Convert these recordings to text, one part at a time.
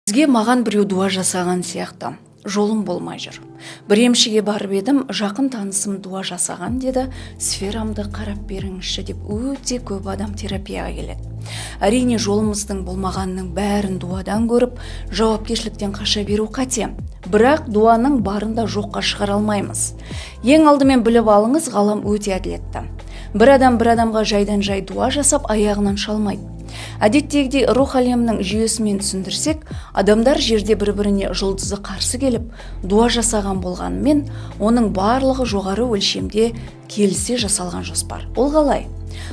Бізге маған біреу дуа жасаған сияқты. Жолым болмай жүр. Бір емшіге барып едім, жақын танысым дуа жасаған деді, сферамды қарап беріңізші деп өте көп адам терапияға келеді. Әрине жолымыздың болмағанның бәрін дуадан көріп, жауапкершіліктен қаша беру қате. Бірақ дуаның барында жоққа шығара алмаймыз. Ең алдымен біліп алыңыз, ғалам өте әділетті. Бір адамға жайдан жай дуа жасап аяғынан шалмайды. Әдеттегідей рух әлемінің жүйесімен түсіндірсек, адамдар жерде бір-біріне жұлдызы қарсы келіп, дуа жасаған болғанымен, оның барлығы жоғары өлшемде келісе жасалған жоспар. Ол қалай?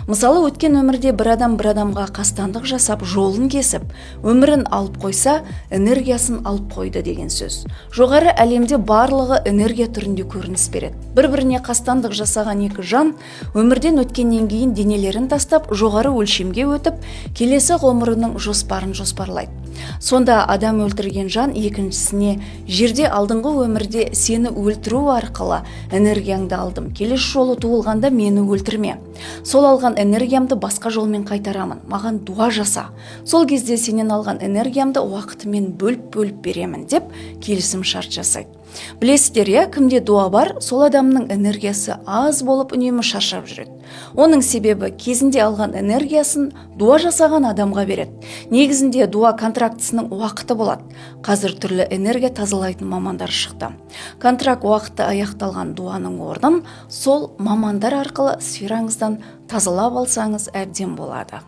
Мысалы, өткен өмірде бір адамға қастандық жасап, жолын кесіп, өмірін алып қойса, энергиясын алып қойды деген сөз. Жоғары әлемде барлығы энергия түрінде көрініс береді. Бір-біріне қастандық жасаған екі жан өмірден өткеннен кейін денелерін тастап, жоғары өлшемге өтіп, келесі ғұмырының жоспарын жоспарлайды. Сонда адам өлтірген жан екіншісіне, жерде алдыңғы өмірде сені өлтіру арқылы энергияңды алдым, келесі жолы туылғанда мені өлтірме. Сол алған энергиямды басқа жолмен қайтарамын, маған дуа жаса. Сол кезде сенен алған энергиямды уақытымен бөліп беремін деп келісім шарт жасайды. Білесіздер, кімде дуа бар, сол адамның энергиясы аз болып үнемі шаршап жүреді. Оның себебі кезінде алған энергиясын дуа жасаған адамға береді. Негізінде дуа контрактысының уақыты болады. Қазір түрлі энергия тазалайтын мамандар шықты. Контракт уақыты аяқталған дуаның орнын сол мамандар арқылы сфераңыздан тазалап алсаңыз әбден болады.